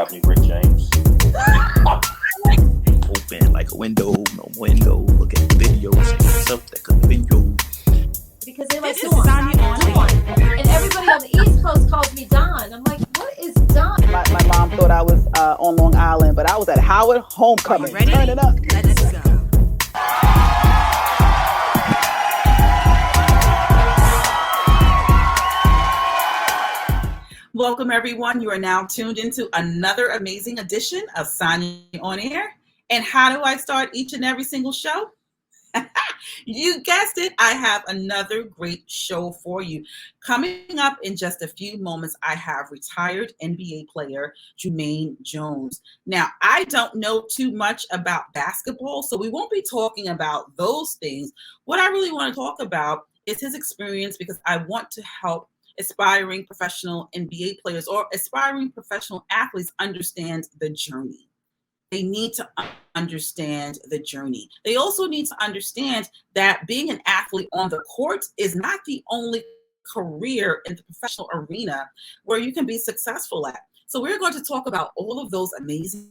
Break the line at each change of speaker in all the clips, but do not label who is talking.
about me, Rick James.
Open like a window, no window. Look at the videos, yourself that could be you.
Because they like
Sanya On-Air.
and everybody on the East Coast calls me Don. I'm like, what is Don?
My mom thought I was on Long Island, but I was at Howard Homecoming.
Ready?
Turn it up.
Let's go.
Welcome, everyone. You are now tuned into another amazing edition of Sanya On-Air. And how do I start each and every single show? You guessed it. I have another great show for you. Coming up in just a few moments, I have retired NBA player Jumaine Jones. Now, I don't know too much about basketball, so we won't be talking about those things. What I really want to talk about is his experience, because I want to help aspiring professional NBA players or aspiring professional athletes understand the journey. They need to understand the journey. They also need to understand that being an athlete on the court is not the only career in the professional arena where you can be successful at. So we're going to talk about all of those amazing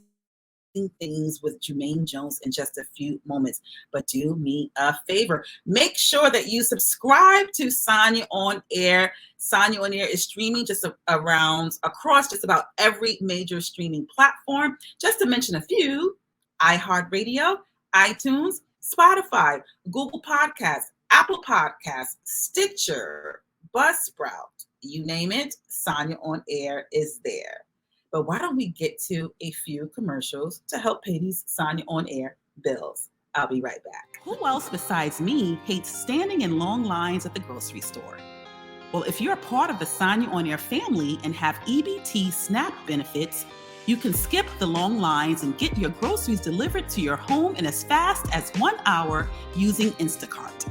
things with Jumaine Jones in just a few moments. But do me a favor. Make sure that you subscribe to Sanya On-Air. Sanya On-Air is streaming just across just about every major streaming platform. Just to mention a few: iHeartRadio, iTunes, Spotify, Google Podcasts, Apple Podcasts, Stitcher, Buzzsprout, you name it, Sanya On-Air is there. But why don't we get to a few commercials to help pay these Sanya On-Air bills? I'll be right back. Who else besides me hates standing in long lines at the grocery store? Well, if you're a part of the Sanya On-Air family and have EBT SNAP benefits, you can skip the long lines and get your groceries delivered to your home in as fast as 1 hour using Instacart.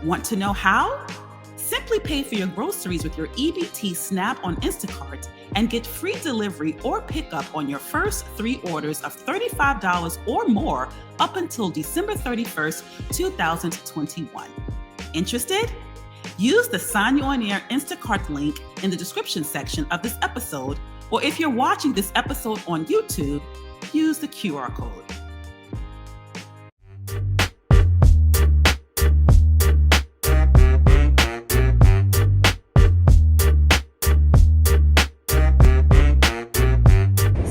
Want to know how? Simply pay for your groceries with your EBT SNAP on Instacart and get free delivery or pickup on your first 3 orders of $35 or more up until December 31st, 2021. Interested? Use the Sanya On-Air Instacart link in the description section of this episode, or if you're watching this episode on YouTube, use the QR code.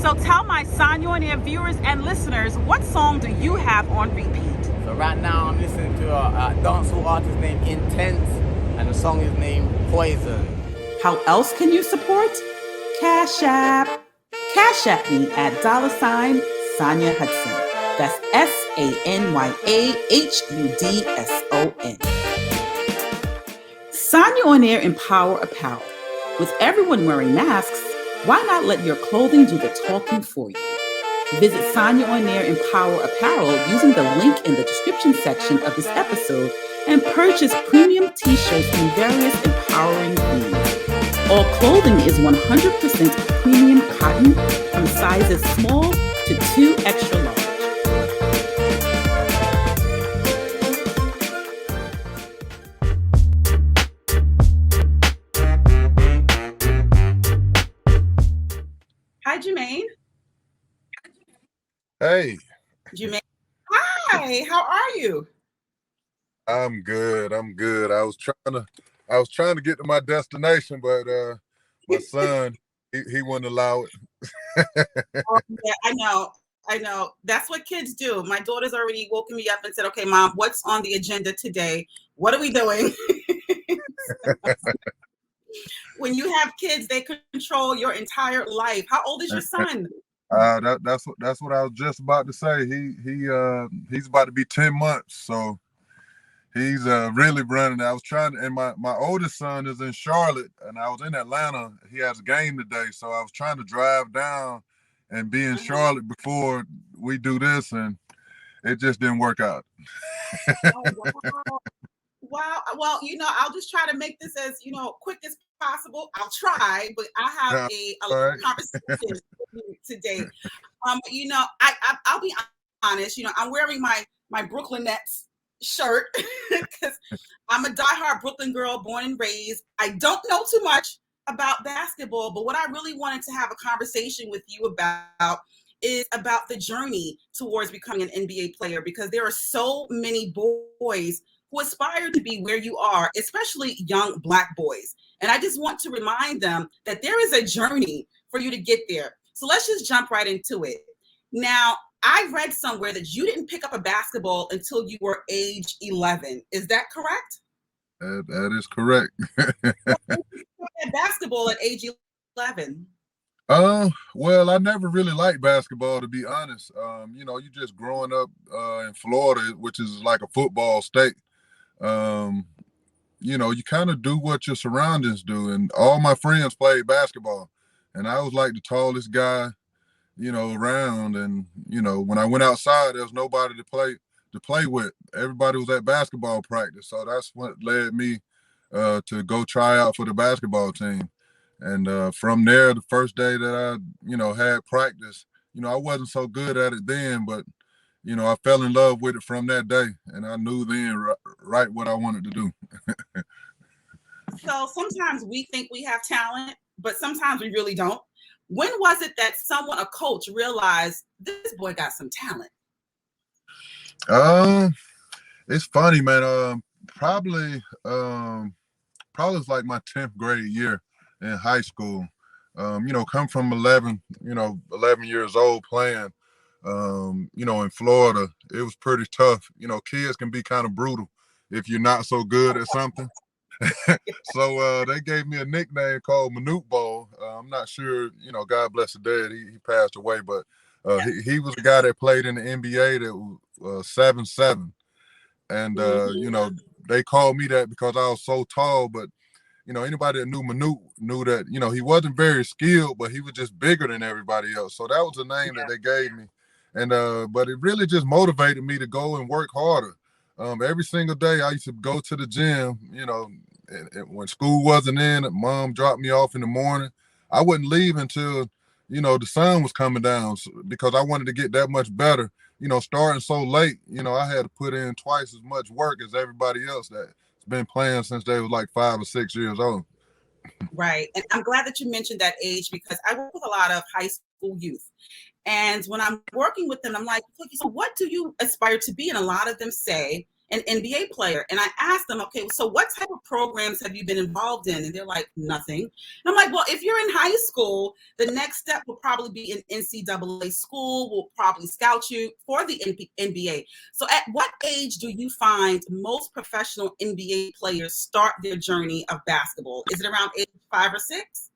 So tell my Sanya On-Air viewers and listeners, what song do you have on repeat?
So right now I'm listening to a dancehall artist named Intense, and the song is named Poison.
How else can you support? Cash App me at $SanyaHudson. That's SanyaHudson. Sanya On-Air Empower Apparel. With everyone wearing masks, why not let your clothing do the talking for you? Visit Sanya On-Air Empower Apparel using the link in the description section of this episode and purchase premium t-shirts in various empowering themes. All clothing is 100% premium cotton from sizes small to 2 extra large. Hi, Jumaine.
Hey.
Jumaine. Hi, how are you?
I'm good. I was trying to get to my destination, but my son he wouldn't allow it.
Oh, yeah, I know. That's what kids do. My daughter's already woken me up and said, "Okay, Mom, what's on the agenda today? What are we doing?" When you have kids, they control your entire life. How old is your son?
That's what I was just about to say. He's about to be 10 months, so he's really running. I was trying to, and my oldest son is in Charlotte, and I was in Atlanta. He has a game today, so I was trying to drive down and be in Charlotte before we do this, and it just didn't work out.
Oh, wow. Well, I'll just try to make this as, quick as possible. I'll try, but I have a conversation with you today. I'll be honest, I'm wearing my Brooklyn Nets shirt because I'm a diehard Brooklyn girl, born and raised. I don't know too much about basketball, but what I really wanted to have a conversation with you about is about the journey towards becoming an NBA player, because there are so many boys who aspire to be where you are, especially young Black boys. And I just want to remind them that there is a journey for you to get there. So let's just jump right into it. Now, I read somewhere that you didn't pick up a basketball until you were age 11. Is that correct?
That is correct.
Basketball at age 11.
Well, I never really liked basketball, to be honest. You just growing up in Florida, which is like a football state. You kind of do what your surroundings do, and all my friends played basketball, and I was like the tallest guy, around. And when I went outside, there was nobody to play with. Everybody was at basketball practice, so that's what led me to go try out for the basketball team. And from there, the first day that I had practice, I wasn't so good at it then, but I fell in love with it from that day, and I knew then right what I wanted to do.
So sometimes we think we have talent, but sometimes we really don't. When was it that a coach, realized this boy got some talent?
It's funny, man. Probably it's like my 10th grade year in high school. Come from 11 years old playing, in Florida. It was pretty tough. Kids can be kind of brutal if you're not so good at something. So they gave me a nickname called Manute Ball. I'm not sure, God bless the dead, he passed away, but he was a guy that played in the NBA that was 7'7". And, they called me that because I was so tall, but anybody that knew Manute knew that, he wasn't very skilled, but he was just bigger than everybody else. So that was the name that they gave me. And but it really just motivated me to go and work harder. Every single day I used to go to the gym, and when school wasn't in, Mom dropped me off in the morning. I wouldn't leave until, the sun was coming down, because I wanted to get that much better. Starting so late, I had to put in twice as much work as everybody else that's been playing since they was like 5 or 6 years old.
Right. And I'm glad that you mentioned that age, because I work with a lot of high school youth. And when I'm working with them, I'm like, so what do you aspire to be? And a lot of them say an NBA player. And I asked them, okay, so what type of programs have you been involved in? And they're like, nothing. And I'm like, well, if you're in high school, the next step will probably be an NCAA school, will probably scout you for the NBA. So at what age do you find most professional NBA players start their journey of basketball? Is it around age 5 or 6?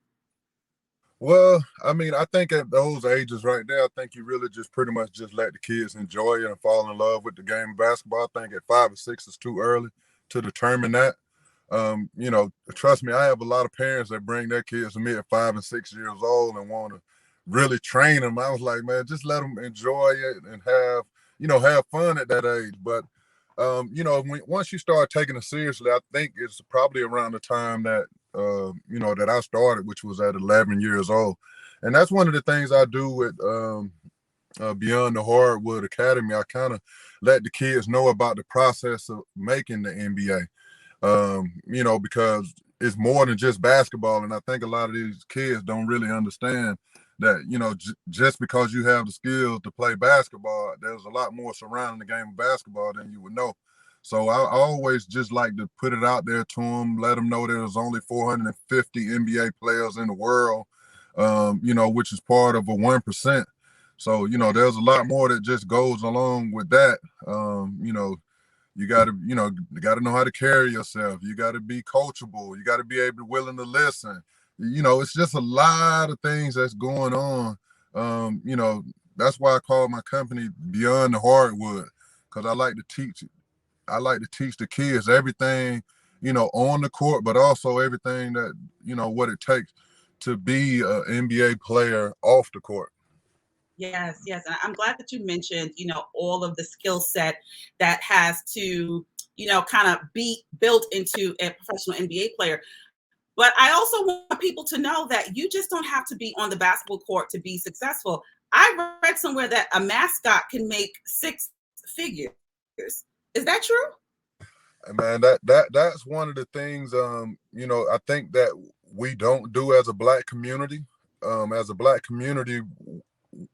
Well, I mean, I think at those ages right there, I think you really just pretty much just let the kids enjoy it and fall in love with the game of basketball. I think at 5 or 6 is too early to determine that. Trust me, I have a lot of parents that bring their kids to me at 5 and 6 years old and want to really train them. I was like, man, just let them enjoy it and have fun at that age. But, once you start taking it seriously, I think it's probably around the time that, that I started, which was at 11 years old. And that's one of the things I do with Beyond the Hardwood Academy. I kind of let the kids know about the process of making the NBA, because it's more than just basketball. And I think a lot of these kids don't really understand that, just because you have the skills to play basketball, there's a lot more surrounding the game of basketball than you would know. So I always just like to put it out there to them, let them know there's only 450 NBA players in the world, which is part of a 1%. So, there's a lot more that just goes along with that. You got to know how to carry yourself. You got to be coachable. You got to be willing to listen. It's just a lot of things that's going on. That's why I call my company Beyond the Hardwood, because I like to teach the kids everything, on the court, but also everything that, what it takes to be an NBA player off the court.
Yes. And I'm glad that you mentioned, all of the skill set that has to, kind of be built into a professional NBA player. But I also want people to know that you just don't have to be on the basketball court to be successful. I read somewhere that a mascot can make 6 figures. Is that true?
Man, that's one of the things, I think that we don't do as a Black community. As a Black community,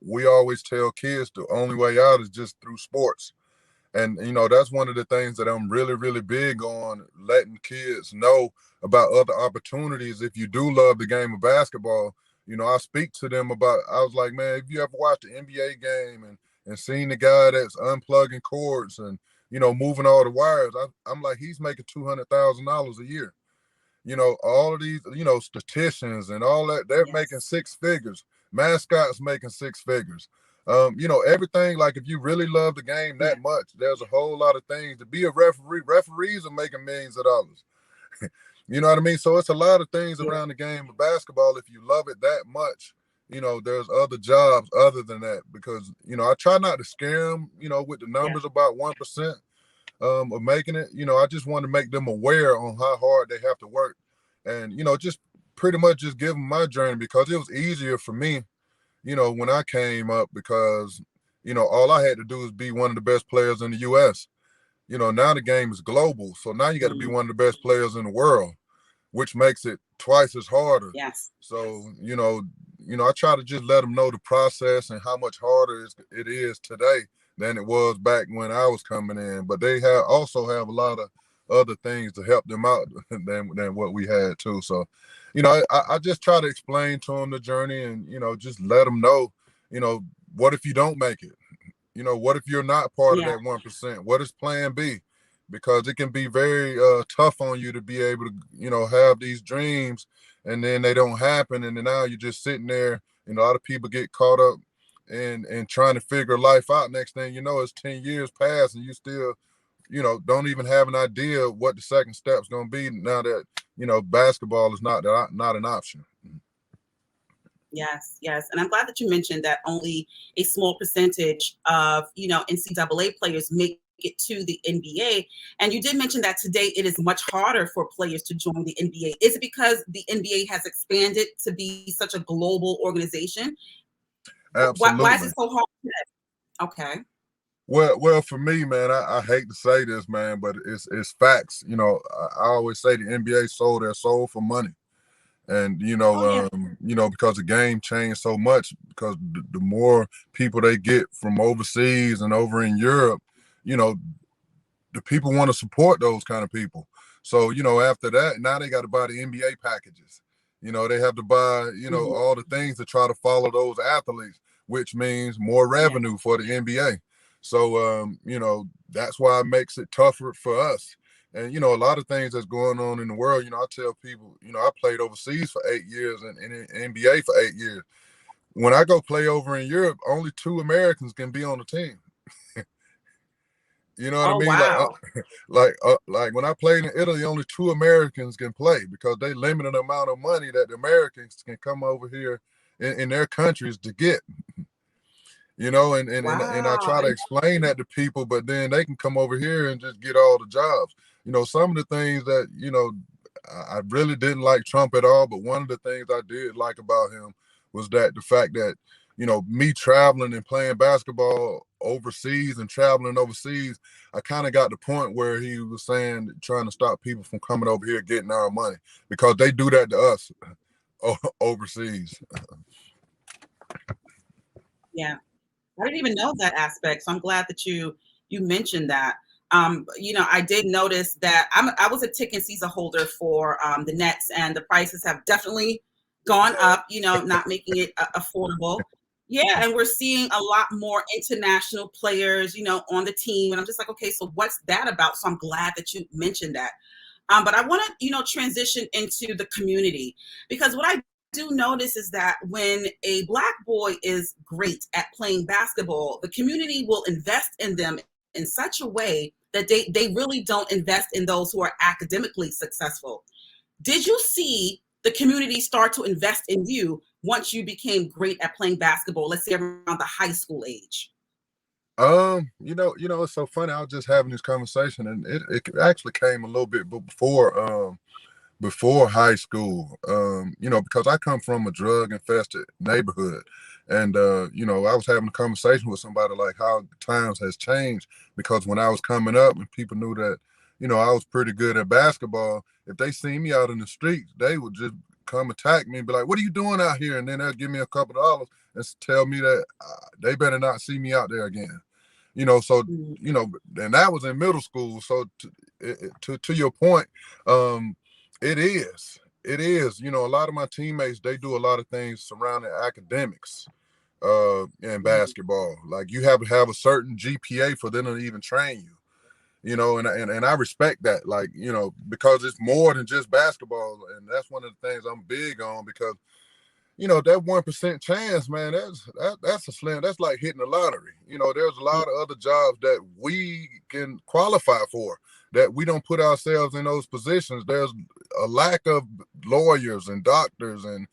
we always tell kids the only way out is just through sports. And, that's one of the things that I'm really, really big on, letting kids know about other opportunities. If you do love the game of basketball, I speak to them about, I was like, man, if you ever watched the NBA game and seen the guy that's unplugging cords and, moving all the wires, I'm like, he's making $200,000 a year. All of these, statisticians and all that, they're making six figures. Mascots making six figures. Everything, like if you really love the game that much, there's a whole lot of things. To be a referee, referees are making millions of dollars. You know what I mean? So it's a lot of things around the game of basketball. If you love it that much, there's other jobs other than that, because, I try not to scare them, with the numbers about 1% of making it. I just want to make them aware on how hard they have to work, and, just pretty much just give them my journey, because it was easier for me, when I came up, because, all I had to do was be one of the best players in the U.S. Now the game is global. So now you got to be one of the best players in the world, which makes it twice as harder.
Yes.
So, I try to just let them know the process and how much harder it is today than it was back when I was coming in. But they also have a lot of other things to help them out than what we had too. So, I just try to explain to them the journey and, just let them know, what if you don't make it? What if you're not part of that 1%? What is plan B? Because it can be very tough on you to be able to, have these dreams and then they don't happen. And then now you're just sitting there, and a lot of people get caught up in trying to figure life out. Next thing you know, it's 10 years past and you still, don't even have an idea what the second step's going to be now that, basketball is not an option.
Yes. And I'm glad that you mentioned that only a small percentage of, NCAA players make it to the NBA. And you did mention that today it is much harder for players to join the NBA. Is it because the NBA has expanded to be such a global organization?
Absolutely.
Why is it so hard today? Okay.
Well, for me, man, I hate to say this, man, but it's facts. I always say the NBA sold their soul for money. And, because the game changed so much, because the more people they get from overseas and over in Europe, the people want to support those kind of people. So, after that, now they got to buy the NBA packages. They have to buy, all the things to try to follow those athletes, which means more revenue for the NBA. So, that's why it makes it tougher for us. And, a lot of things that's going on in the world, I tell people, I played overseas for 8 years and in NBA for 8 years. When I go play over in Europe, only 2 Americans can be on the team. You know what I mean?
Wow.
Like when I played in Italy, only 2 Americans can play because they limited the amount of money that the Americans can come over here in their countries to get. And I try to explain that to people, but then they can come over here and just get all the jobs. Some of the things that, I really didn't like Trump at all, but one of the things I did like about him was that the fact that, me traveling and playing basketball overseas and traveling overseas, I kind of got the point where he was saying, trying to stop people from coming over here getting our money, because they do that to us overseas.
Yeah. I didn't even know that aspect. So I'm glad that you mentioned that. I did notice that I was a ticket season holder for the Nets, and the prices have definitely gone up, not making it affordable. Yeah, and we're seeing a lot more international players, on the team. And I'm just like, okay, so what's that about? So I'm glad that you mentioned that. But I want to, transition into the community, because what I do notice is that when a Black boy is great at playing basketball, the community will invest in them in such a way that they really don't invest in those who are academically successful. Did you see the community start to invest in you once you became great at playing basketball, let's say around the high school age?
It's so funny. I was just having this conversation, and it actually came a little bit before high school, because I come from a drug infested neighborhood. And, I was having a conversation with somebody like how times has changed, because when I was coming up and people knew that, I was pretty good at basketball, if they seen me out in the streets, they would just come attack me and be like, what are you doing out here? And then they'll give me a couple of dollars and tell me that they better not see me out there again. So, and that was in middle school. So to your point, it is, a lot of my teammates, they do a lot of things surrounding academics in basketball. Like you have to have a certain GPA for them to even train you, and I respect that, like, because it's more than just basketball. And that's one of the things I'm big on, because that 1% chance, man, that's a slim. That's like hitting the lottery. There's a lot of other jobs that we can qualify for that we don't put ourselves in those positions. There's a lack of lawyers and doctors and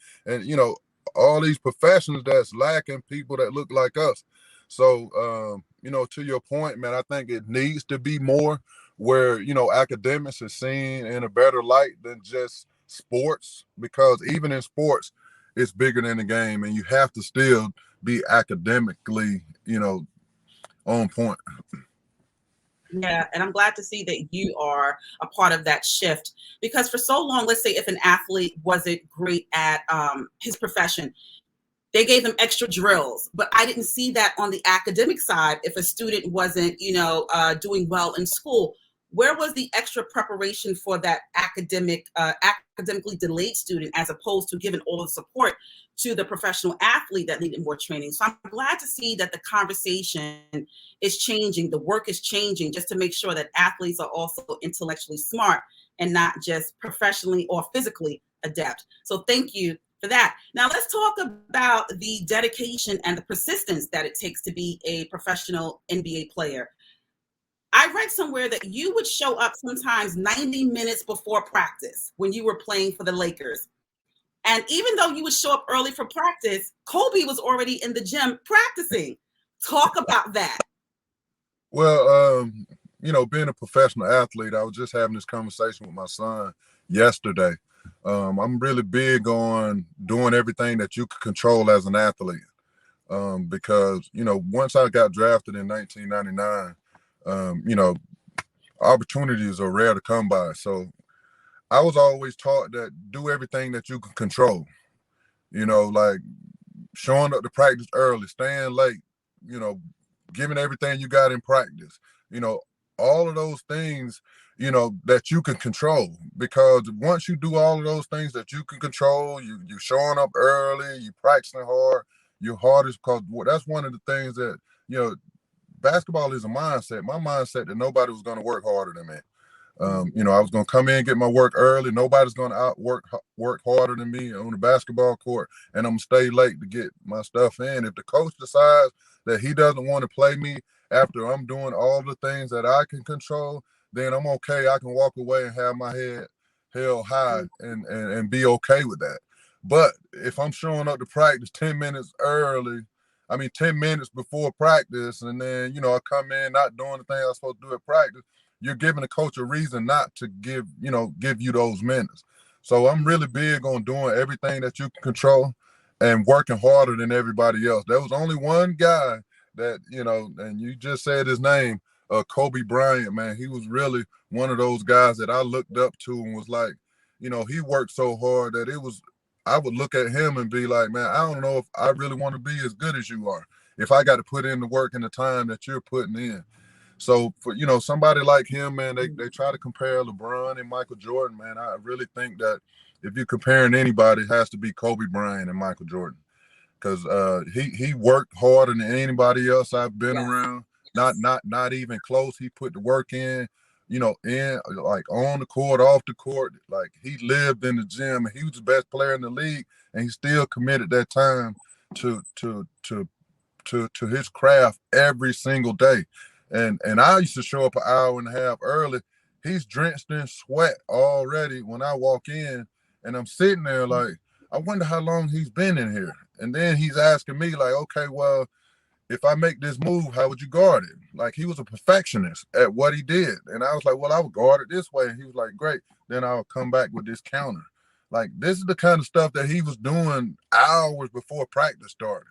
all these professions that's lacking people that look like us. So, to your point, man, I think it needs to be more where, academics is seen in a better light than just sports, because even in sports, it's bigger than the game, and you have to still be academically, on point.
Yeah, and I'm glad to see that you are a part of that shift, because for so long, let's say if an athlete wasn't great at his profession, they gave them extra drills, but I didn't see that on the academic side. If a student wasn't, doing well in school, where was the extra preparation for that academically delayed student, as opposed to giving all the support to the professional athlete that needed more training? So I'm glad to see that the conversation is changing, the work is changing, just to make sure that athletes are also intellectually smart and not just professionally or physically adept. So thank you for that. Now let's talk about the dedication and the persistence that it takes to be a professional NBA player. I read somewhere that you would show up sometimes 90 minutes before practice when you were playing for the Lakers. And even though you would show up early for practice, Kobe was already in the gym practicing. Talk about that.
Well, being a professional athlete, I was just having this conversation with my son yesterday. I'm really big on doing everything that you can control as an athlete. Because, once I got drafted in 1999, opportunities are rare to come by. So I was always taught that do everything that you can control, like showing up to practice early, staying late, giving everything you got in practice, all of those things, that you can control. Because once you do all of those things that you can control, you showing up early, you practicing hard, you're hardest, because that's one of the things that, basketball is a mindset. My mindset that nobody was going to work harder than me. I was going to come in, get my work early. Nobody's going to work harder than me on the basketball court, and I'm going to stay late to get my stuff in. If the coach decides that he doesn't want to play me after I'm doing all the things that I can control, then I'm okay. I can walk away and have my head held high and be okay with that. But if I'm showing up to practice 10 minutes early, 10 minutes before practice, and then, I come in not doing the thing I'm supposed to do at practice, you're giving the coach a reason not to give you those minutes. So I'm really big on doing everything that you can control and working harder than everybody else. There was only one guy that, and you just said his name, Kobe Bryant, man. He was really one of those guys that I looked up to and was like, he worked so hard that I would look at him and be like, man, I don't know if I really want to be as good as you are if I got to put in the work and the time that you're putting in. So for, somebody like him, man, they try to compare LeBron and Michael Jordan, man. I really think that if you're comparing anybody, it has to be Kobe Bryant and Michael Jordan, because he worked harder than anybody else I've been around. Not even close. He put the work in, in like on the court, off the court. Like he lived in the gym, and he was the best player in the league, and he still committed that time to his craft every single day. And I used to show up an hour and a half early. He's drenched in sweat already when I walk in, and I'm sitting there like, I wonder how long he's been in here. And then he's asking me like, okay, well, if I make this move, how would you guard it? Like, he was a perfectionist at what he did. And I was like, well, I would guard it this way. And he was like, great. Then I'll come back with this counter. Like, this is the kind of stuff that he was doing hours before practice started.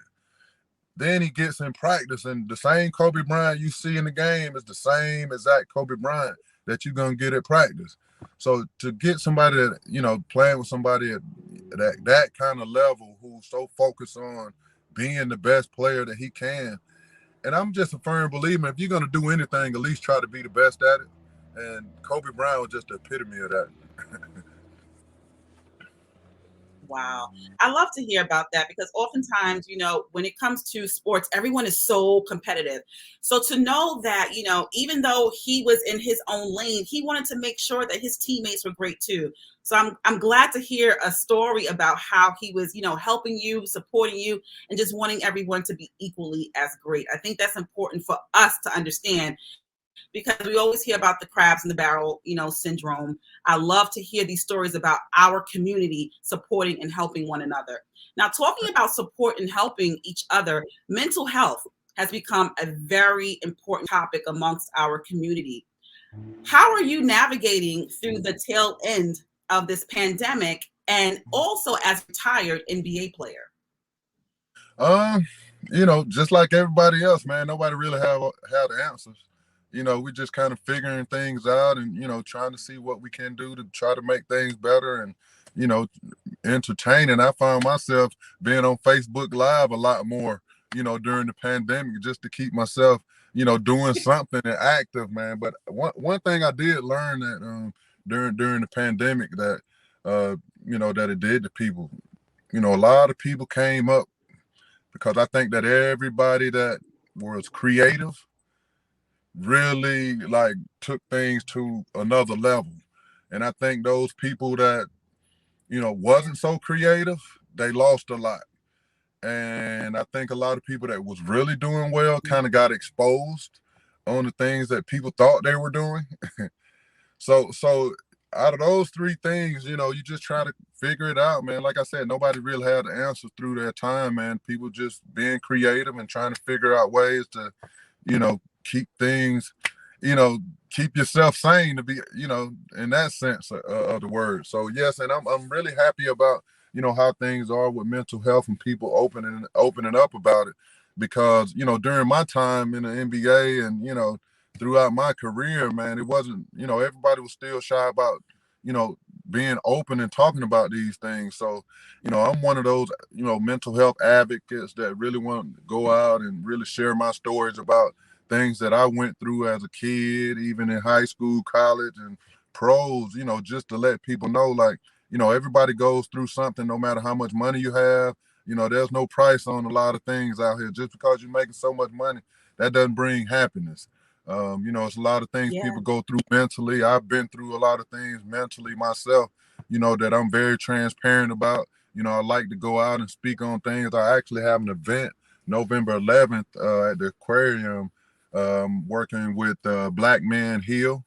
Then he gets in practice, and the same Kobe Bryant you see in the game is the same exact Kobe Bryant that you're going to get at practice. So to get somebody that, playing with somebody at that kind of level who's so focused on being the best player that he can. And I'm just a firm believer, if you're going to do anything, at least try to be the best at it. And Kobe Bryant was just the epitome of that.
Wow. I love to hear about that because oftentimes, when it comes to sports, everyone is so competitive. So to know that, even though he was in his own lane, he wanted to make sure that his teammates were great too. So I'm glad to hear a story about how he was, helping you, supporting you, and just wanting everyone to be equally as great. I think that's important for us to understand, because we always hear about the crabs in the barrel, syndrome. I love to hear these stories about our community supporting and helping one another. Now, talking about support and helping each other, mental health has become a very important topic amongst our community. How are you navigating through the tail end of this pandemic and also as a retired NBA player?
Just like everybody else, man, nobody really have the answers. We just kind of figuring things out and, trying to see what we can do to try to make things better and, entertaining. I found myself being on Facebook Live a lot more, during the pandemic, just to keep myself, doing something and active, man. But one thing I did learn that during the pandemic that, that it did to people, a lot of people came up because I think that everybody that was creative really took things to another level. And I think those people that, wasn't so creative, they lost a lot. And I think a lot of people that was really doing well kind of got exposed on the things that people thought they were doing. So out of those three things, you just try to figure it out, man. Like I said, nobody really had the answers through their time, man. People just being creative and trying to figure out ways to, keep things, keep yourself sane, to be, in that sense of the word. So yes, and I'm really happy about, how things are with mental health and people opening up about it, because, during my time in the NBA and, throughout my career, man, it wasn't, everybody was still shy about, being open and talking about these things. So, I'm one of those, mental health advocates that really want to go out and really share my stories about things that I went through as a kid, even in high school, college, and pros, just to let people know, everybody goes through something, no matter how much money you have. There's no price on a lot of things out here. Just because you're making so much money, that doesn't bring happiness. It's a lot of things people go through mentally. I've been through a lot of things mentally myself, that I'm very transparent about. I like to go out and speak on things. I actually have an event November 11th at the aquarium, working with Black Man Hill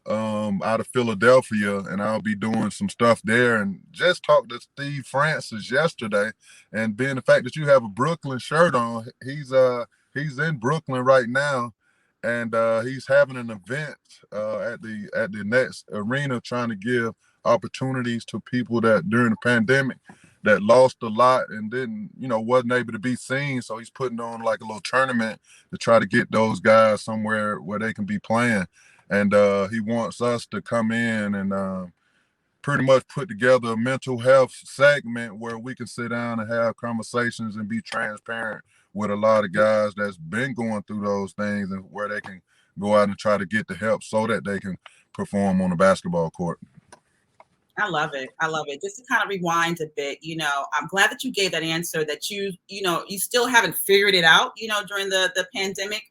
out of Philadelphia, and I'll be doing some stuff there. And just talked to Steve Francis yesterday, and being the fact that you have a Brooklyn shirt on, he's in Brooklyn right now, and he's having an event at the Nets arena, trying to give opportunities to people that during the pandemic that lost a lot and didn't, wasn't able to be seen. So he's putting on like a little tournament to try to get those guys somewhere where they can be playing. And he wants us to come in and pretty much put together a mental health segment where we can sit down and have conversations and be transparent with a lot of guys that's been going through those things, and where they can go out and try to get the help so that they can perform on the basketball court.
I love it. I love it. Just to kind of rewind a bit, I'm glad that you gave that answer, that you still haven't figured it out, during the pandemic,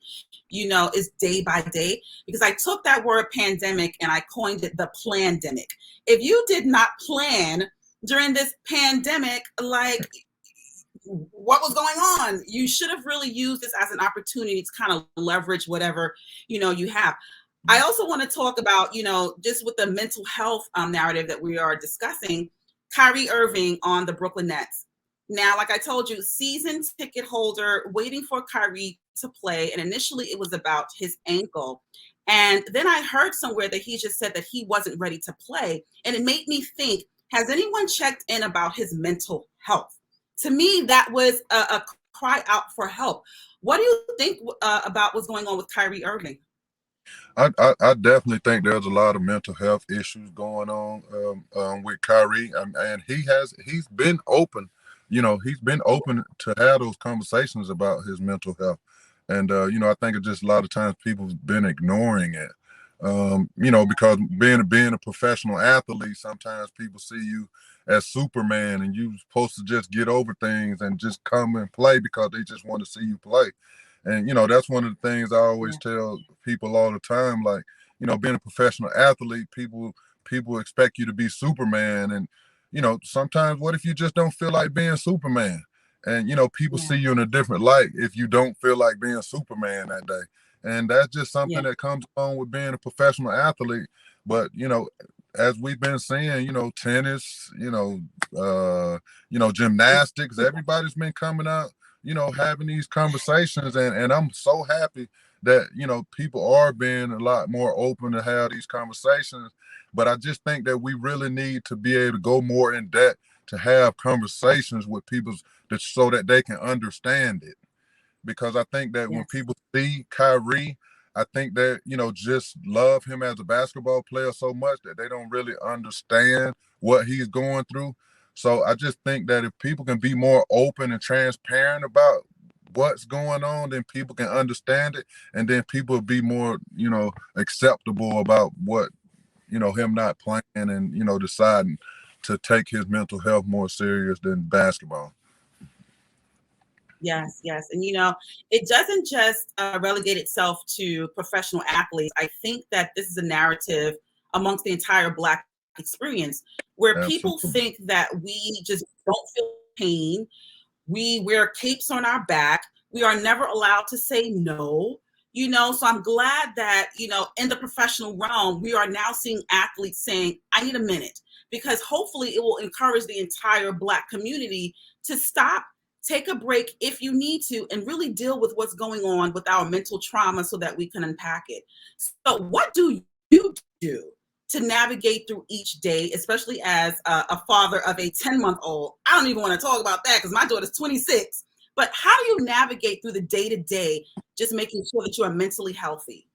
is day by day, because I took that word pandemic and I coined it the plandemic. If you did not plan during this pandemic, what was going on, you should have really used this as an opportunity to kind of leverage whatever, you have. I also want to talk about, just with the mental health narrative that we are discussing, Kyrie Irving on the Brooklyn Nets. Now, like I told you, season ticket holder, waiting for Kyrie to play. And initially it was about his ankle. And then I heard somewhere that he just said that he wasn't ready to play. And it made me think, has anyone checked in about his mental health? To me, that was a cry out for help. What do you think about what's going on with Kyrie Irving?
I definitely think there's a lot of mental health issues going on with Kyrie, and he's been open, he's been open to have those conversations about his mental health, and I think it's just a lot of times people's been ignoring it, because being a professional athlete, sometimes people see you as Superman, and you're supposed to just get over things and just come and play because they just want to see you play. And, that's one of the things I always tell people all the time, like, being a professional athlete, people expect you to be Superman. And, sometimes what if you just don't feel like being Superman? And, people see you in a different light if you don't feel like being Superman that day. And that's just something that comes along with being a professional athlete. But, as we've been seeing, tennis, gymnastics, everybody's been coming out, having these conversations, and I'm so happy that, people are being a lot more open to have these conversations. But I just think that we really need to be able to go more in depth to have conversations with people so that they can understand it. Because I think that when people see Kyrie, I think that, just love him as a basketball player so much that they don't really understand what he's going through. So I just think that if people can be more open and transparent about what's going on, then people can understand it. And then people will be more, acceptable about what, him not playing and, deciding to take his mental health more serious than basketball.
Yes. And, it doesn't just relegate itself to professional athletes. I think that this is a narrative amongst the entire Black experience where people think that we just don't feel pain. We wear capes on our back. We are never allowed to say no, so I'm glad that, in the professional realm, we are now seeing athletes saying, I need a minute, because hopefully it will encourage the entire Black community to stop, take a break if you need to, and really deal with what's going on with our mental trauma so that we can unpack it. So what do you do to navigate through each day, especially as a father of a 10-month-old? I don't even want to talk about that because my daughter's 26. But how do you navigate through the day-to-day, just making sure that you are mentally healthy?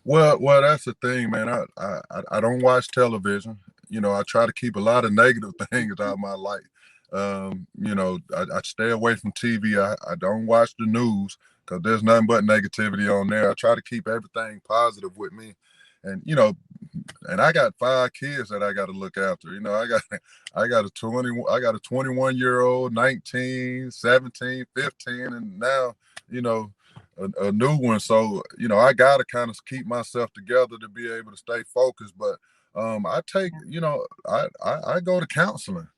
Well, that's the thing, man. I don't watch television. I try to keep a lot of negative things out of my life. I stay away from TV. I don't watch the news because there's nothing but negativity on there. I try to keep everything positive with me. And, and I got 5 kids that I got to look after. I got a 21-year-old, 19, 17, 15, and now, a new one. So, I got to kind of keep myself together to be able to stay focused. But I take, I go to counseling.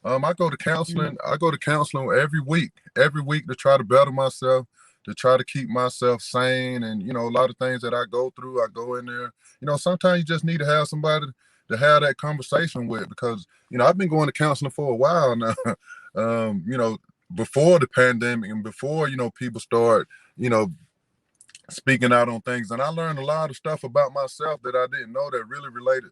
I go to counseling. I go to counseling every week to try to better myself, to try to keep myself sane. And, a lot of things that I go through, I go in there. Sometimes you just need to have somebody to have that conversation with, because, I've been going to counseling for a while now, before the pandemic and before, people start, speaking out on things. And I learned a lot of stuff about myself that I didn't know that really related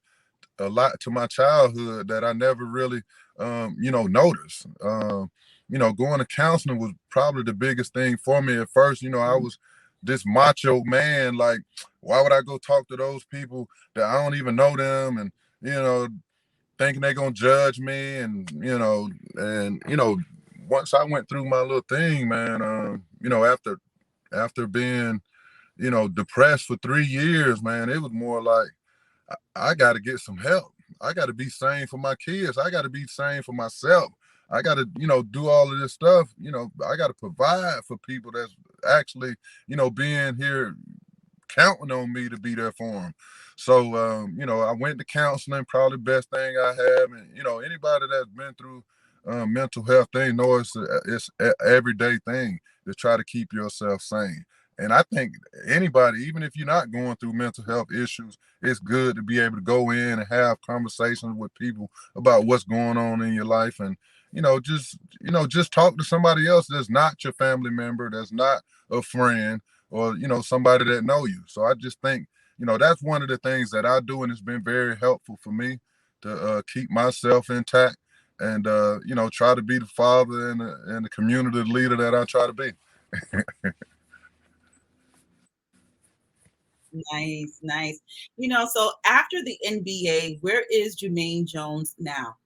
a lot to my childhood that I never really, noticed. Going to counseling was probably the biggest thing for me at first. I was this macho man, like, why would I go talk to those people that I don't even know them, and, thinking they're going to judge me. And, once I went through my little thing, man, after being, depressed for 3 years, man, it was more like, I got to get some help. I got to be sane for my kids. I got to be sane for myself. I got to, do all of this stuff. I got to provide for people that's actually, being here, counting on me to be there for them. So, I went to counseling, probably the best thing I have. And, anybody that's been through mental health, they know it's an everyday thing to try to keep yourself sane. And I think anybody, even if you're not going through mental health issues, it's good to be able to go in and have conversations with people about what's going on in your life. And, just talk to somebody else that's not your family member, that's not a friend, or, somebody that know you. So I just think, that's one of the things that I do. And it's been very helpful for me to keep myself intact and, try to be the father and the community leader that I try to be.
Nice, nice. So after the NBA, where is Jumaine Jones now?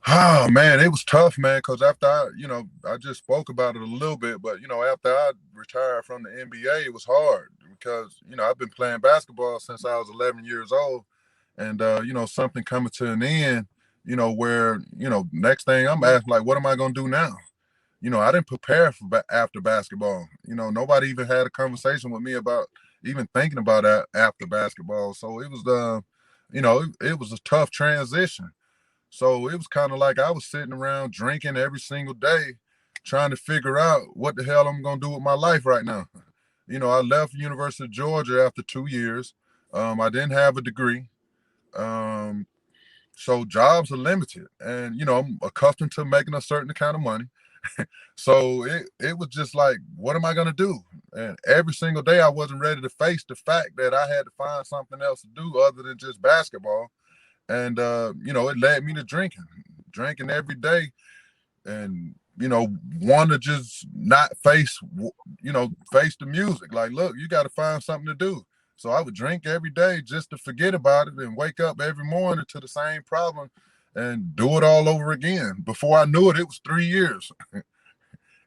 Oh man, it was tough, man. Because after I just spoke about it a little bit, but after I retired from the NBA, it was hard because I've been playing basketball since I was 11 years old, and something coming to an end, where next thing I'm asking, like, what am I gonna do now? I didn't prepare for after basketball. Nobody even had a conversation with me about even thinking about that after basketball. So it was it was a tough transition. So it was kind of like I was sitting around drinking every single day, trying to figure out what the hell I'm gonna do with my life right now. I left University of Georgia after 2 years. I didn't have a degree. So jobs are limited, and I'm accustomed to making a certain kind of money. So it was just like, what am I gonna do? And every single day I wasn't ready to face the fact that I had to find something else to do other than just basketball. And it led me to drinking every day, and want to just not face the music. Like, look, you got to find something to do. So I would drink every day just to forget about it and wake up every morning to the same problem and do it all over again. Before I knew it, it was 3 years.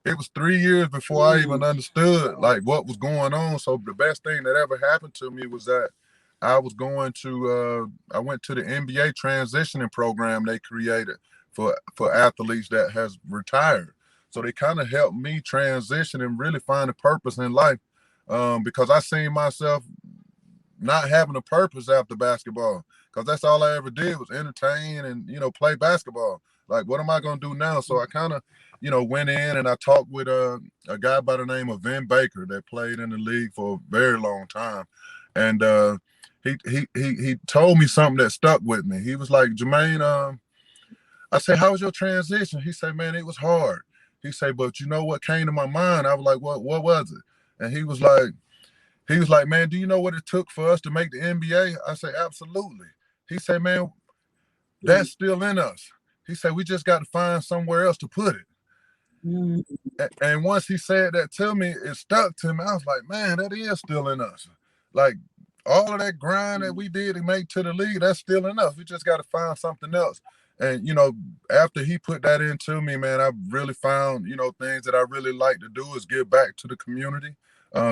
It was 3 years before I even understood like what was going on. So the best thing that ever happened to me was that I went to the NBA transitioning program they created for athletes that has retired. So they kind of helped me transition and really find a purpose in life, because I seen myself not having a purpose after basketball, because that's all I ever did was entertain and play basketball. Like, what am I gonna do now? So I kind of went in and I talked with a guy by the name of Vin Baker that played in the league for a very long time, and he told me something that stuck with me. He was like, Jumaine, I said, how was your transition? He said, man, it was hard. He said, but you know what came to my mind? I was like, what was it? And he was like, man, do you know what it took for us to make the NBA? I said, absolutely. He said, man, that's still in us. He said, we just got to find somewhere else to put it. And once he said that to me, it stuck to me. I was like, man, that is still in us. Like, all of that grind that we did to make to the league, that's still in us. We just got to find something else. And, after he put that into me, man, I really found, things that I really like to do is give back to the community,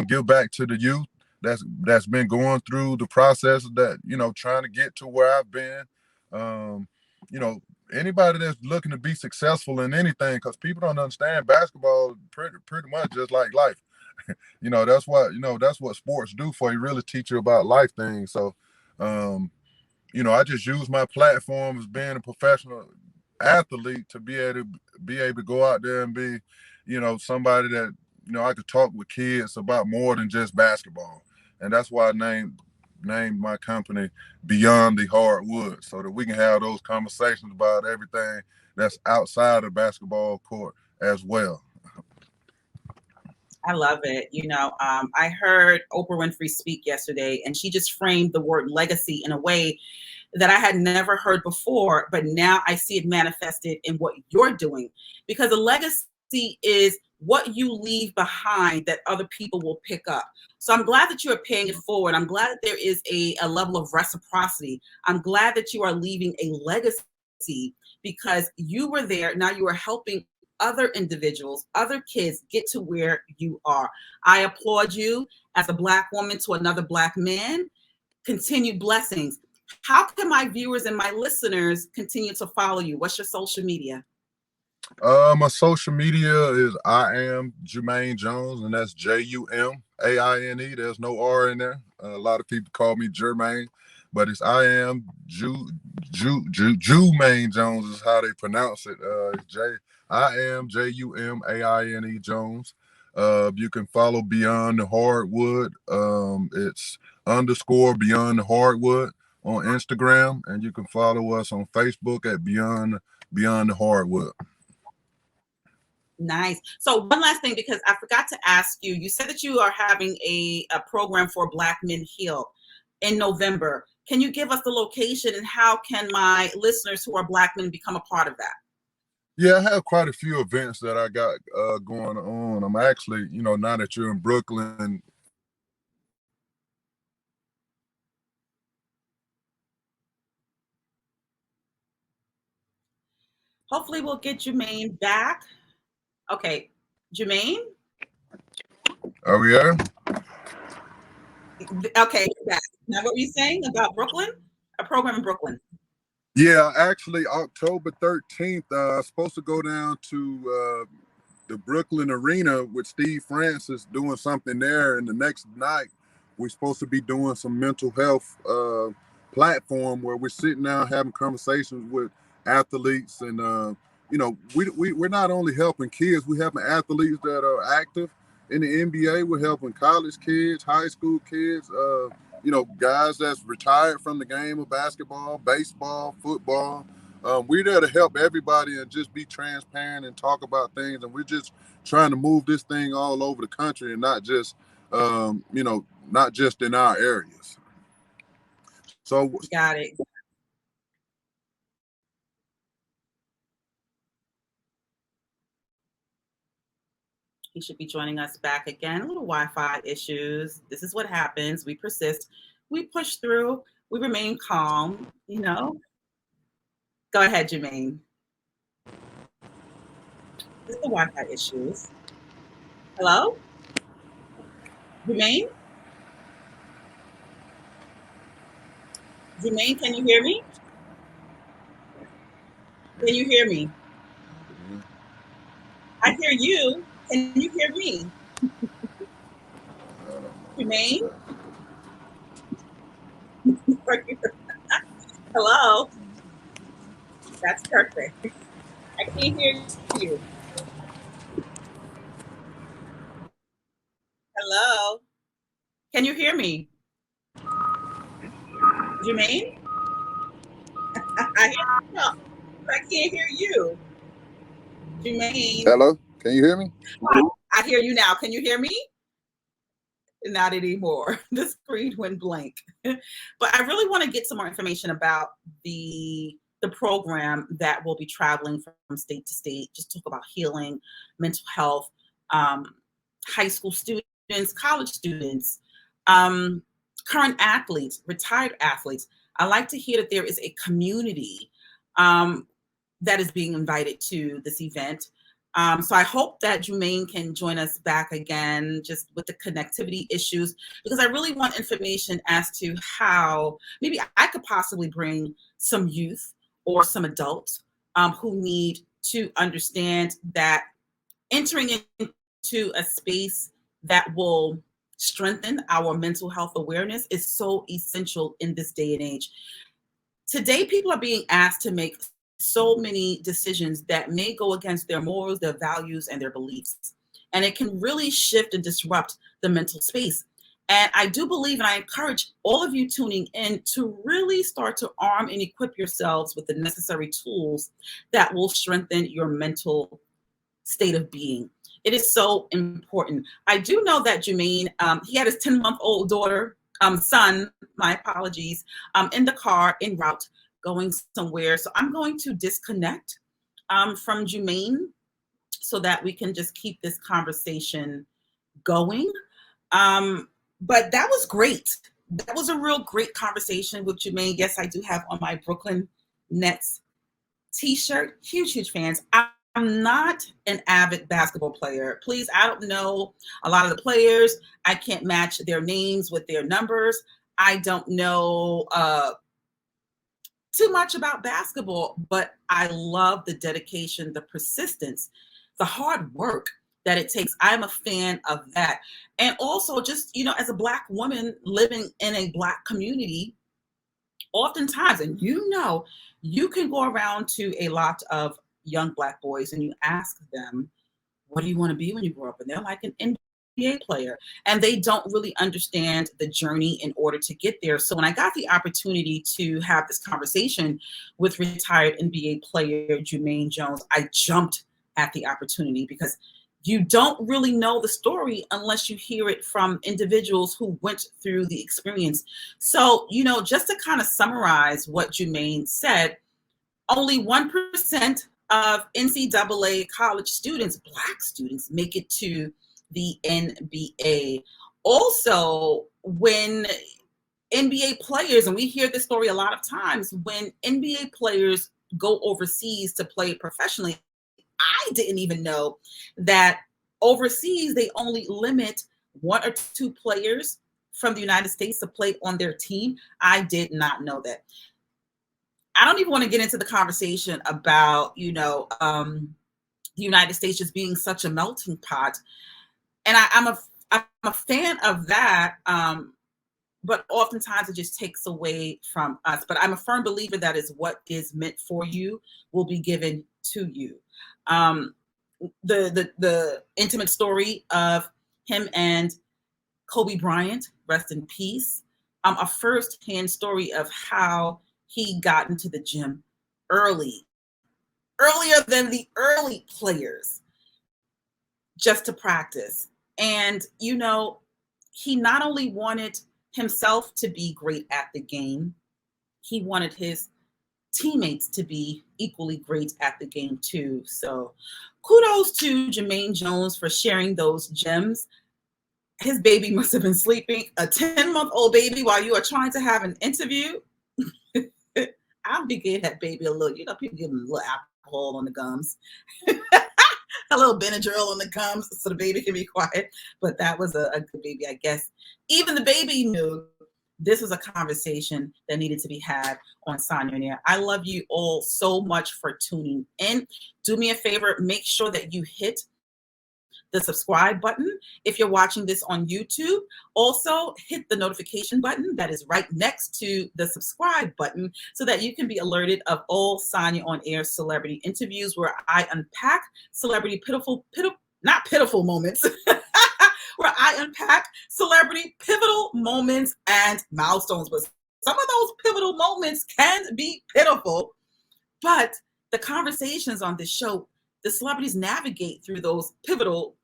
give back to the youth that's been going through the process that, trying to get to where I've been. Anybody that's looking to be successful in anything, because people don't understand basketball pretty much just like life. That's what sports do for you, really teach you about life things. So, I just use my platform as being a professional athlete to be able to go out there and be, somebody that, I could talk with kids about more than just basketball. And that's why I named my company Beyond the Hardwood, so that we can have those conversations about everything that's outside of basketball court as well.
I love it. I heard Oprah Winfrey speak yesterday, and she just framed the word legacy in a way that I had never heard before, but now I see it manifested in what you're doing, because a legacy is what you leave behind that other people will pick up. So I'm glad that you are paying it forward. I'm glad that there is a level of reciprocity. I'm glad that you are leaving a legacy because you were there. Now you are helping other individuals, other kids get to where you are. I applaud you as a Black woman to another Black man. Continued blessings. How can my viewers and my listeners continue to follow you? What's your social media?
My social media is I am Jumaine Jones, and that's Jumaine. There's no R in there. A lot of people call me Jermaine, but it's I am Jumaine Jones is how they pronounce it. I am Jumaine Jones. You can follow Beyond the Hardwood. It's _ Beyond the Hardwood on Instagram, and you can follow us on Facebook at Beyond the Hardwood.
Nice. So one last thing, because I forgot to ask you, you said that you are having a program for Black Men Heal in November. Can you give us the location, and how can my listeners who are Black men become a part of that?
Yeah, I have quite a few events that I got going on. I'm actually, now that you're in Brooklyn,
Hopefully we'll get Jumaine back. Okay, Jumaine?
Oh yeah.
Okay, back. Now what were you saying about Brooklyn? A program in Brooklyn.
Yeah, actually, October 13th, supposed to go down to the Brooklyn Arena with Steve Francis doing something there. And the next night, we're supposed to be doing some mental health platform where we're sitting down having conversations with athletes. And, we're not only helping kids, we're helping athletes that are active in the NBA. We're helping college kids, high school kids, guys that's retired from the game of basketball, baseball, football. We're there to help everybody and just be transparent and talk about things. And we're just trying to move this thing all over the country and not just, not just in our areas. So
got it. He should be joining us back again. A little Wi-Fi issues. This is what happens. We persist. We push through. We remain calm, Go ahead, Jumaine. This is the Wi-Fi issues. Hello? Jumaine? Jumaine, can you hear me? Can you hear me? I hear you. Can you hear me? Jumaine? Hello? That's perfect. I can't hear you. Hello? Can you hear me? Jumaine? I can't hear you. Jumaine.
hello, can you hear me?
I hear you now. Can you hear me? Not anymore. The screen went blank. But I really want to get some more information about the program that will be traveling from state to state. Just talk about healing, mental health, high school students, college students, current athletes, retired athletes. I like to hear that there is a community that is being invited to this event. So I hope that Jumaine can join us back again, just with the connectivity issues, because I really want information as to how maybe I could possibly bring some youth or some adults who need to understand that entering into a space that will strengthen our mental health awareness is so essential in this day and age. Today, people are being asked to make so many decisions that may go against their morals, their values, and their beliefs. And it can really shift and disrupt the mental space. And I do believe, and I encourage all of you tuning in to really start to arm and equip yourselves with the necessary tools that will strengthen your mental state of being. It is so important. I do know that Jumaine, he had his 10-month-old son, my apologies, in the car en route going somewhere. So I'm going to disconnect from Jumaine so that we can just keep this conversation going. But that was great. That was a real great conversation with Jumaine. Yes, I do have on my Brooklyn Nets t-shirt. Huge fans. I'm not an avid basketball player. Please, I don't know a lot of the players. I can't match their names with their numbers. I don't know too much about basketball, but I love the dedication, the persistence, the hard work that it takes. I'm a fan of that. And also just, as a Black woman living in a Black community, oftentimes, and you can go around to a lot of young Black boys and you ask them, what do you want to be when you grow up? And they're like an NBA player, and they don't really understand the journey in order to get there. So when I got the opportunity to have this conversation with retired NBA player Jumaine Jones, I jumped at the opportunity because you don't really know the story unless you hear it from individuals who went through the experience. So, just to kind of summarize what Jumaine said, only 1% of NCAA college students, Black students, make it to the NBA. Also, when NBA players, and we hear this story a lot of times, when NBA players go overseas to play professionally. I didn't even know that overseas they only limit 1 or 2 players from the United States to play on their team. I did not know that. I don't even want to get into the conversation about, the United States just being such a melting pot. And I'm a fan of that. But oftentimes it just takes away from us. But I'm a firm believer that is what is meant for you will be given to you. The intimate story of him and Kobe Bryant, rest in peace. A first-hand story of how he got into the gym earlier than the early players, just to practice. And, he not only wanted himself to be great at the game, he wanted his teammates to be equally great at the game too. So kudos to Jumaine Jones for sharing those gems. His baby must have been sleeping, a 10-month-old baby, while you are trying to have an interview. I'll be giving that baby a little, people give him a little alcohol on the gums. A little Benadryl on the gums so the baby can be quiet. But that was a good baby, I guess. Even the baby knew this was a conversation that needed to be had on Sanya On-Air. I love you all so much for tuning in. Do me a favor, make sure that you hit the subscribe button if you're watching this on YouTube. Also, hit the notification button that is right next to the subscribe button so that you can be alerted of all Sanya On-Air celebrity interviews where I unpack celebrity not pitiful moments, where I unpack celebrity pivotal moments and milestones. But some of those pivotal moments can be pitiful, but the conversations on this show, the celebrities navigate through those pitiful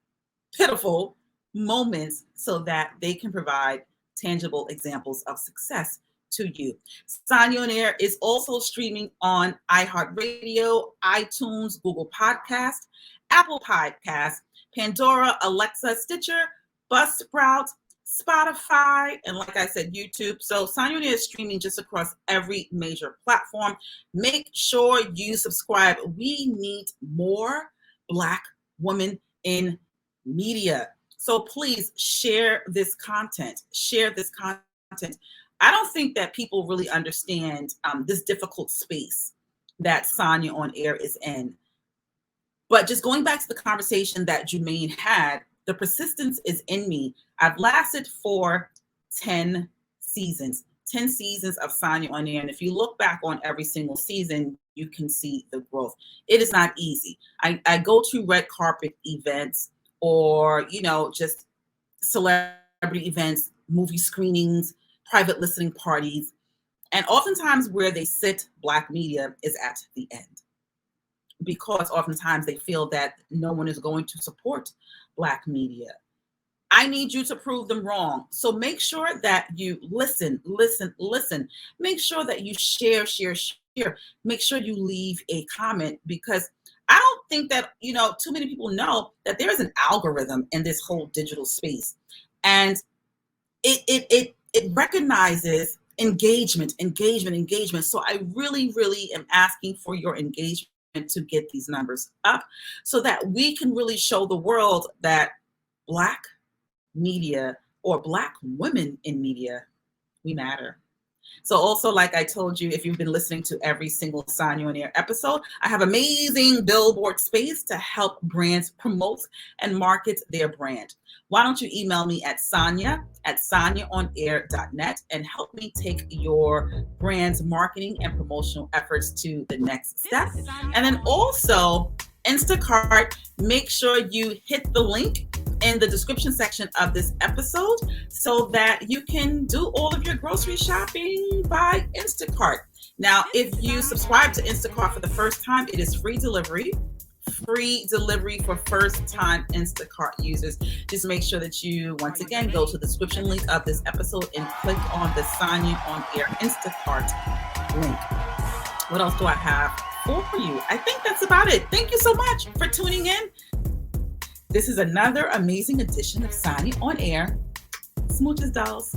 moments so that they can provide tangible examples of success to you. Sanya On-Air is also streaming on iHeartRadio, iTunes, Google Podcast, Apple Podcast, Pandora, Alexa, Stitcher, Buzzsprout, Spotify, and like I said, YouTube. So Sanya On-Air is streaming just across every major platform. Make sure you subscribe. We need more Black women in media. So please share this content. I don't think that people really understand this difficult space that Sanya On-Air is in. But just going back to the conversation that Jumaine had, the persistence is in me. I've lasted for 10 seasons of Sanya On-Air. And if you look back on every single season, you can see the growth. It is not easy. I go to red carpet events or, just celebrity events, movie screenings, private listening parties. And oftentimes where they sit Black media is at the end, because oftentimes they feel that no one is going to support Black media. I need you to prove them wrong. So make sure that you listen. Make sure that you share. Make sure you leave a comment, because I don't think that, too many people know that there is an algorithm in this whole digital space. And it recognizes engagement. So I really am asking for your engagement to get these numbers up so that we can really show the world that Black media, or Black women in media, we matter. So also, like I told you, if you've been listening to every single Sanya On-Air episode, I have amazing billboard space to help brands promote and market their brand. Why don't you email me at sanyaonair.net and help me take your brand's marketing and promotional efforts to the next step. And then also, Instacart, make sure you hit the link in the description section of this episode so that you can do all of your grocery shopping by Instacart. Now, if you subscribe to Instacart for the first time, it is free delivery for first-time Instacart users. Just make sure that you, once again, go to the description link of this episode and click on the Sanya On-Air Instacart link. What else do I have for you? I think that's about it. Thank you so much for tuning in. This is another amazing edition of Sanya On-Air. Smooches, dolls.